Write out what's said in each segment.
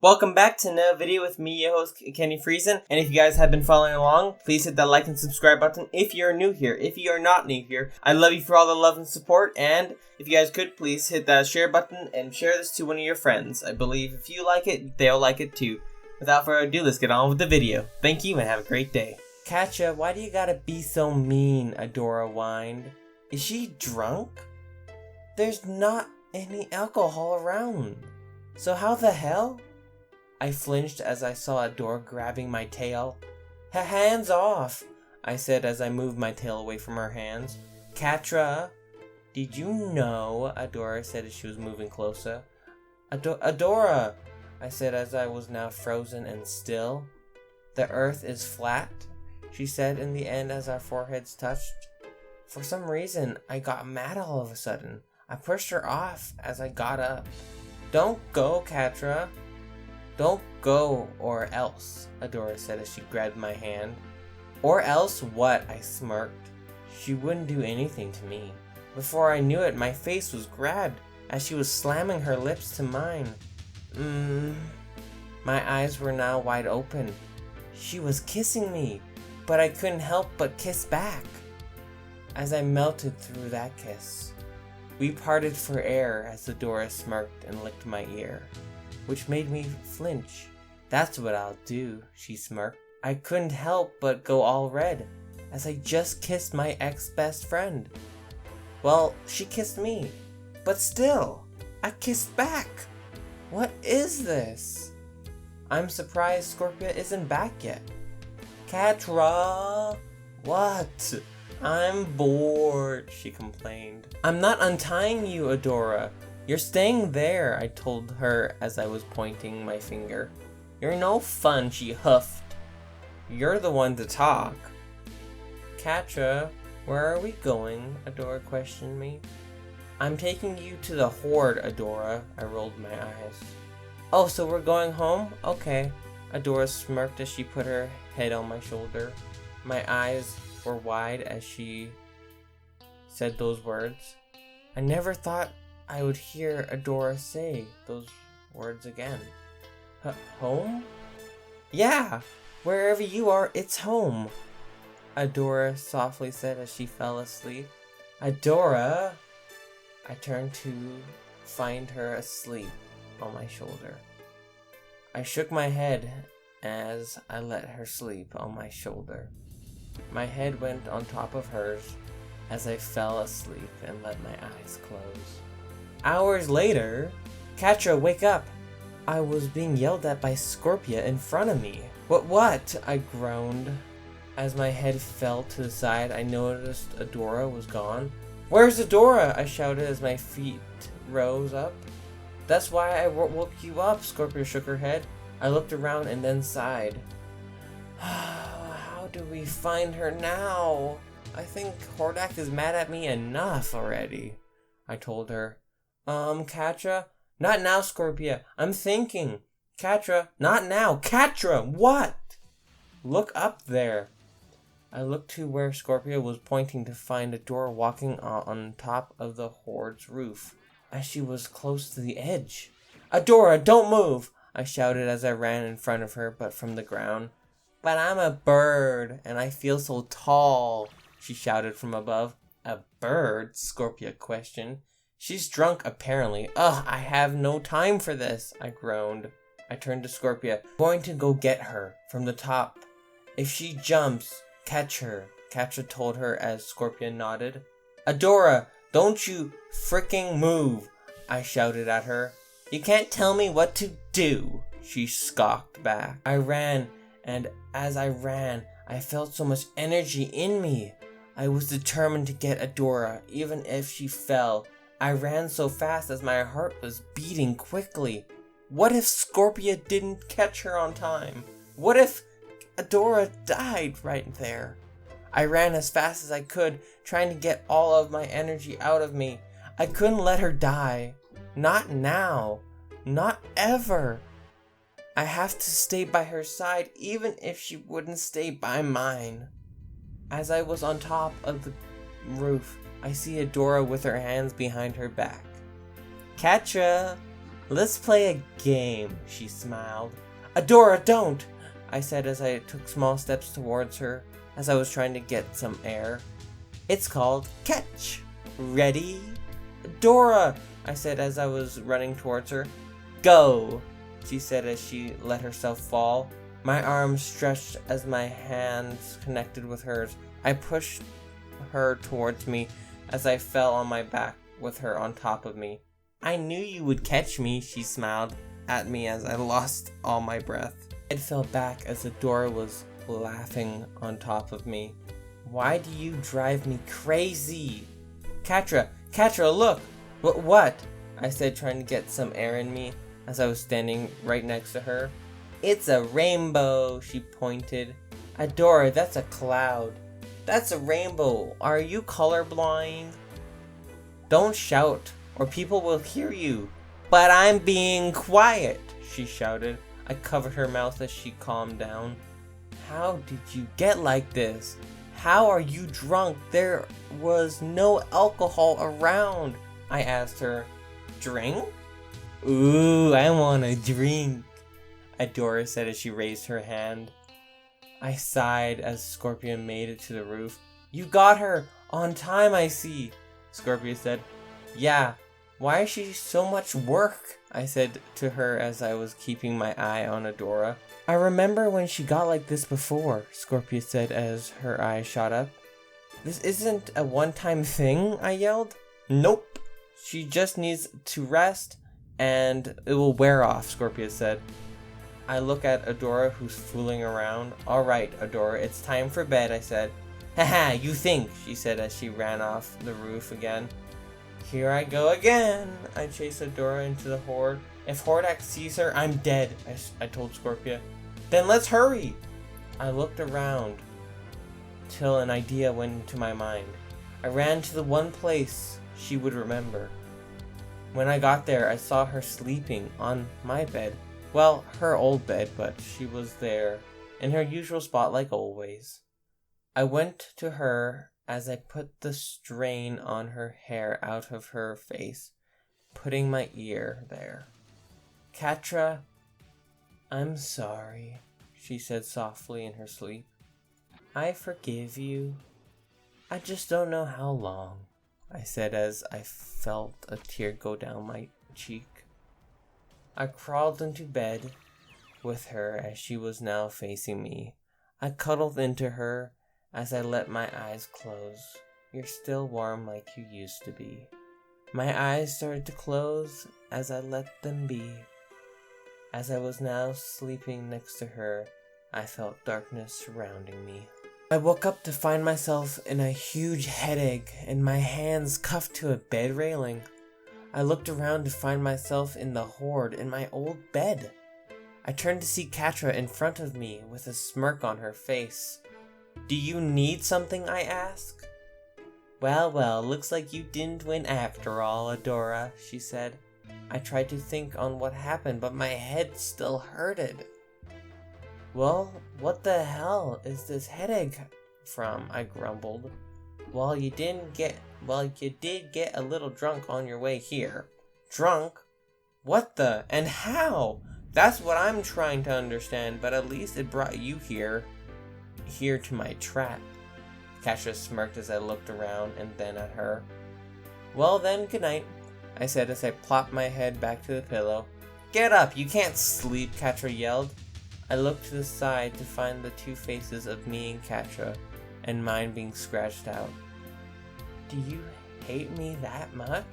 Welcome back to another video with me, your host, Kenny Friesen. And if you guys have been following along, please hit that like and subscribe button if you're new here. If you are not new here, I love you for all the love and support. And if you guys could, please hit that share button and share this to one of your friends. I believe if you like it, they'll like it too. Without further ado, let's get on with the video. Thank you and have a great day. Catra, why do you gotta be so mean? Adora whined. Is she drunk? There's not any alcohol around. So how the hell? I flinched as I saw Adora grabbing my tail. Hands off, I said as I moved my tail away from her hands. Catra, did you know? Adora said as she was moving closer. Adora, I said as I was now frozen and still. The earth is flat, she said in the end as our foreheads touched. For some reason, I got mad all of a sudden. I pushed her off as I got up. Don't go, Catra. Don't go or else, Adora said as she grabbed my hand. Or else what? I smirked. She wouldn't do anything to me. Before I knew it, my face was grabbed as she was slamming her lips to mine. My eyes were now wide open. She was kissing me, but I couldn't help but kiss back. As I melted through that kiss, we parted for air as Adora smirked and licked my ear, which made me flinch. That's what I'll do, she smirked. I couldn't help but go all red, as I just kissed my ex-best friend. Well, she kissed me, but still, I kissed back. What is this? I'm surprised Scorpia isn't back yet. Catra! What? I'm bored, she complained. I'm not untying you, Adora. You're staying there, I told her as I was pointing my finger. You're no fun, she huffed. You're the one to talk. Catra, where are we going? Adora questioned me. I'm taking you to the Horde, Adora. I rolled my eyes. Oh, so we're going home? Okay. Adora smirked as she put her head on my shoulder. My eyes were wide as she said those words. I never thought I would hear Adora say those words again. Home? Yeah, wherever you are, it's home, Adora softly said as she fell asleep. Adora! I turned to find her asleep on my shoulder. I shook my head as I let her sleep on my shoulder. My head went on top of hers as I fell asleep and let my eyes close. Hours later, Catra, wake up! I was being yelled at by Scorpia in front of me. What? I groaned. As my head fell to the side, I noticed Adora was gone. Where's Adora? I shouted as my feet rose up. That's why I woke you up, Scorpia shook her head. I looked around and then sighed. How do we find her now? I think Horde is mad at me enough already, I told her. Catra? Not now, Scorpia. I'm thinking. Catra? Not now. Catra! What? Look up there. I looked to where Scorpia was pointing to find Adora walking on top of the Horde's roof, as she was close to the edge. Adora, don't move! I shouted as I ran in front of her, but from the ground. But I'm a bird, and I feel so tall, she shouted from above. A bird? Scorpia questioned. She's drunk, apparently. Ugh, I have no time for this, I groaned. I turned to Scorpia. I'm going to go get her from the top. If she jumps, catch her, Catra told her as Scorpia nodded. Adora, don't you fricking move, I shouted at her. You can't tell me what to do, she scoffed back. I ran, and as I ran, I felt so much energy in me. I was determined to get Adora, even if she fell. I ran so fast as my heart was beating quickly. What if Scorpia didn't catch her on time? What if Adora died right there? I ran as fast as I could, trying to get all of my energy out of me. I couldn't let her die. Not now. Not ever. I have to stay by her side, even if she wouldn't stay by mine. As I was on top of the roof, I see Adora with her hands behind her back. Catra! Let's play a game, she smiled. Adora, don't! I said as I took small steps towards her, as I was trying to get some air. It's called catch. Ready? Adora, I said as I was running towards her. Go, she said as she let herself fall. My arms stretched as my hands connected with hers. I pushed her towards me as I fell on my back with her on top of me. I knew you would catch me, she smiled at me as I lost all my breath. I fell back as Adora was laughing on top of me. Why do you drive me crazy? Catra, look! What? I said, trying to get some air in me as I was standing right next to her. It's a rainbow, she pointed. Adora, that's a cloud. That's a rainbow. Are you colorblind? Don't shout, or people will hear you. But I'm being quiet, she shouted. I covered her mouth as she calmed down. How did you get like this? How are you drunk? There was no alcohol around, I asked her. Drink? Ooh, I want a drink, Adora said as she raised her hand. I sighed as Scorpia made it to the roof. You got her! On time, I see, Scorpia said. Yeah, why is she so much work? I said to her as I was keeping my eye on Adora. I remember when she got like this before, Scorpia said as her eyes shot up. This isn't a one-time thing, I yelled. Nope, she just needs to rest and it will wear off, Scorpia said. I look at Adora, who's fooling around. Alright, Adora, it's time for bed, I said. Haha, you think, she said as she ran off the roof again. Here I go again, I chased Adora into the Horde. If Horde sees her, I'm dead, I told Scorpia. Then let's hurry! I looked around till an idea went into my mind. I ran to the one place she would remember. When I got there, I saw her sleeping on my bed. Well, her old bed, but she was there, in her usual spot like always. I went to her as I put the strain on her hair out of her face, putting my ear there. Catra, I'm sorry, she said softly in her sleep. I forgive you. I just don't know how long, I said as I felt a tear go down my cheek. I crawled into bed with her as she was now facing me. I cuddled into her as I let my eyes close. You're still warm like you used to be. My eyes started to close as I let them be. As I was now sleeping next to her, I felt darkness surrounding me. I woke up to find myself in a huge headache and my hands cuffed to a bed railing. I looked around to find myself in the Horde in my old bed. I turned to see Catra in front of me with a smirk on her face. Do you need something? I asked. Well, looks like you didn't win after all, Adora, she said. I tried to think on what happened, but my head still hurted. Well, what the hell is this headache from? I grumbled. Well, you did get a little drunk on your way here. Drunk? What the? And how? That's what I'm trying to understand, but at least it brought you here to my trap. Catra smirked as I looked around and then at her. Well then, good night, I said as I plopped my head back to the pillow. Get up, you can't sleep, Catra yelled. I looked to the side to find the two faces of me and Catra, and mine being scratched out. Do you hate me that much?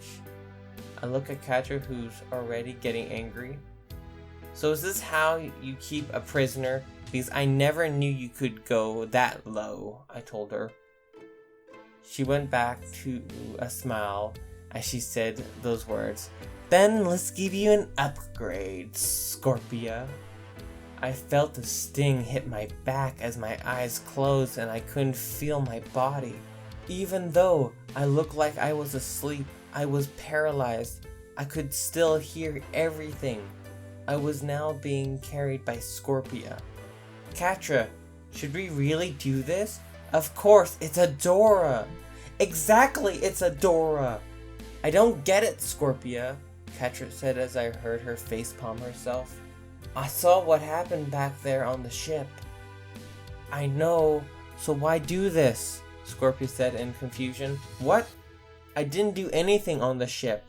I look at Catra, who's already getting angry. So is this how you keep a prisoner? Because I never knew you could go that low, I told her. She went back to a smile as she said those words. Then let's give you an upgrade, Scorpia. I felt a sting hit my back as my eyes closed and I couldn't feel my body. Even though I looked like I was asleep, I was paralyzed. I could still hear everything. I was now being carried by Scorpia. Catra, should we really do this? Of course, it's Adora. Exactly, it's Adora. I don't get it, Scorpia. Catra said as I heard her facepalm herself. I saw what happened back there on the ship. I know, so why do this? Scorpia said in confusion. What? I didn't do anything on the ship.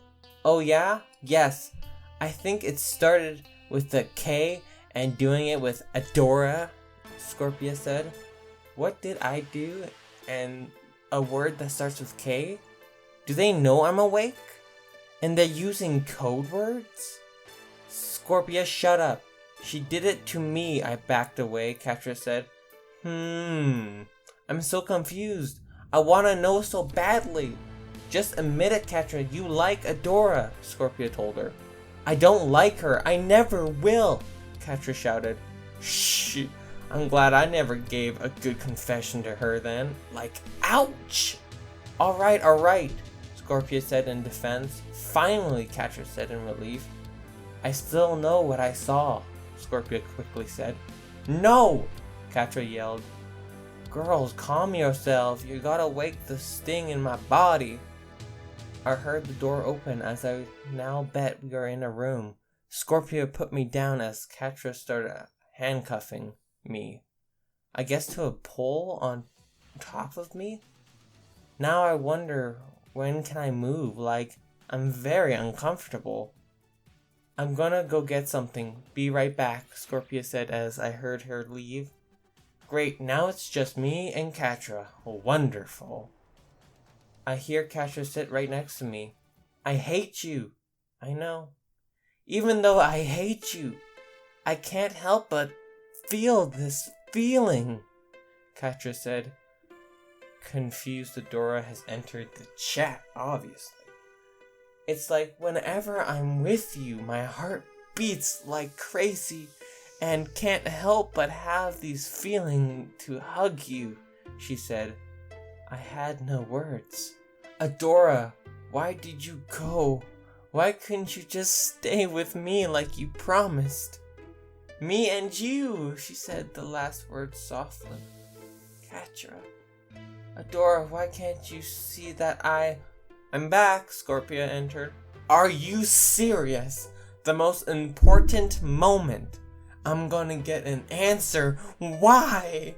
Oh yeah? Yes. I think it started with the K and doing it with Adora, Scorpia said. What did I do? And a word that starts with K? Do they know I'm awake? And they're using code words? Scorpia, shut up. She did it to me, I backed away, Catra said. I'm so confused. I wanna know so badly. Just admit it, Catra, you like Adora, Scorpia told her. I don't like her, I never will, Catra shouted. Shh, I'm glad I never gave a good confession to her then. Like, ouch! Alright, Scorpia said in defense. Finally, Catra said in relief. I still know what I saw, Scorpia quickly said. No! Catra yelled. Girls, calm yourself. You gotta wake the sting in my body. I heard the door open as I now bet we are in a room. Scorpia put me down as Catra started handcuffing me. I guess to a pole on top of me? Now I wonder, when can I move? Like, I'm very uncomfortable. I'm gonna go get something. Be right back, Scorpia said as I heard her leave. Great, now it's just me and Catra. Wonderful. I hear Catra sit right next to me. I hate you. I know. Even though I hate you, I can't help but feel this feeling, Catra said. Confused Adora has entered the chat, obviously. It's like whenever I'm with you, my heart beats like crazy and can't help but have these feelings to hug you, she said. I had no words. Adora, why did you go? Why couldn't you just stay with me like you promised? Me and you, she said the last word softly. Catra. Adora, why can't you see that I'm back, Scorpia entered. Are you serious? The most important moment. I'm gonna get an answer. Why?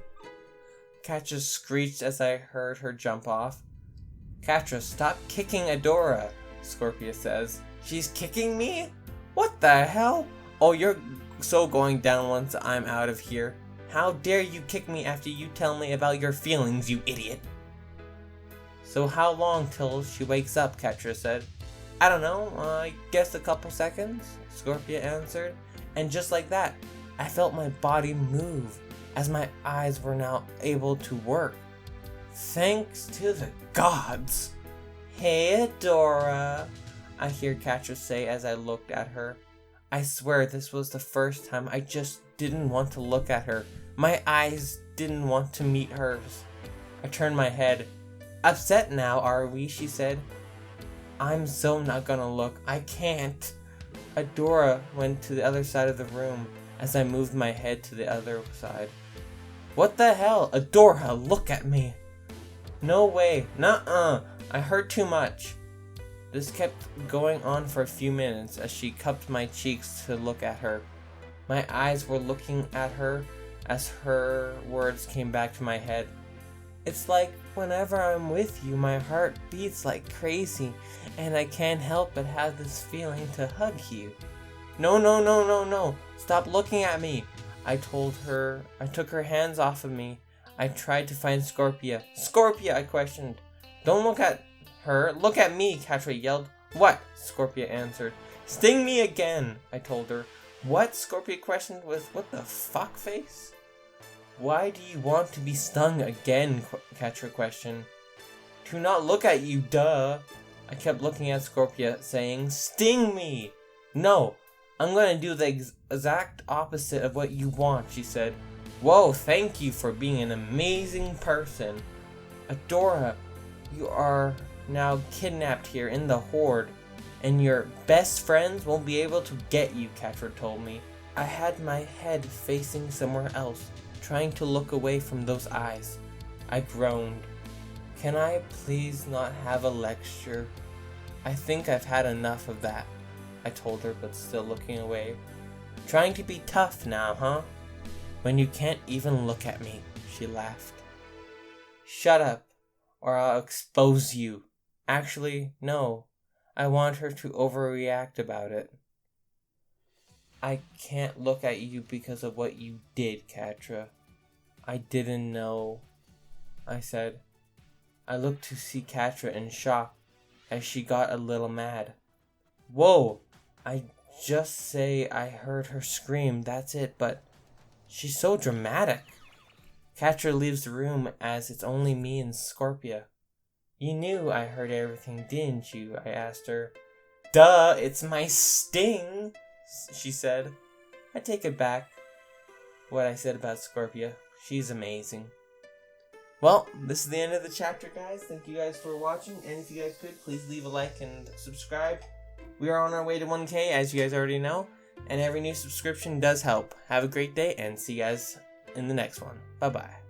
Catra screeched as I heard her jump off. Catra, stop kicking Adora, Scorpia says. She's kicking me? What the hell? Oh, you're so going down once I'm out of here. How dare you kick me after you tell me about your feelings, you idiot? So how long till she wakes up, Catra said. I don't know, I guess a couple seconds, Scorpia answered. And just like that, I felt my body move as my eyes were now able to work. Thanks to the gods. Hey Adora, I hear Catra say as I looked at her. I swear this was the first time I just didn't want to look at her. My eyes didn't want to meet hers. I turned my head. Upset now, are we? She said. I'm so not gonna look. I can't. Adora went to the other side of the room as I moved my head to the other side. What the hell? Adora, look at me. No way. Nuh-uh. I hurt too much. This kept going on for a few minutes as she cupped my cheeks to look at her. My eyes were looking at her as her words came back to my head. It's like whenever I'm with you, my heart beats like crazy, and I can't help but have this feeling to hug you. No. Stop looking at me. I told her. I took her hands off of me. I tried to find Scorpia. Scorpia, I questioned. Don't look at her. Look at me, Catra yelled. What? Scorpia answered. Sting me again, I told her. What? Scorpia questioned with what the fuck face? Why do you want to be stung again? Catra questioned. To not look at you, duh. I kept looking at Scorpia, saying, Sting me! No, I'm gonna do the exact opposite of what you want, she said. Whoa, thank you for being an amazing person. Adora, you are now kidnapped here in the Horde, and your best friends won't be able to get you, Catra told me. I had my head facing somewhere else, trying to look away from those eyes. I groaned. Can I please not have a lecture? I think I've had enough of that. I I told her, but still looking away. Trying to be tough now, huh? When you can't even look at me, she laughed. Shut up, or I'll expose you. Actually, no. I want her to overreact about it. I can't look at you because of what you did, Catra. I didn't know, I said. I looked to see Catra in shock as she got a little mad. Whoa! I just say I heard her scream, that's it, but she's so dramatic. Catra leaves the room as it's only me and Scorpia. You knew I heard everything, didn't you? I asked her. Duh, it's my sting, she said. I take it back, what I said about Scorpia. She's amazing. Well, this is the end of the chapter, guys. Thank you guys for watching, and if you guys could, please leave a like and subscribe. We are on our way to 1K, as you guys already know, and every new subscription does help. Have a great day, and see you guys in the next one. Bye-bye.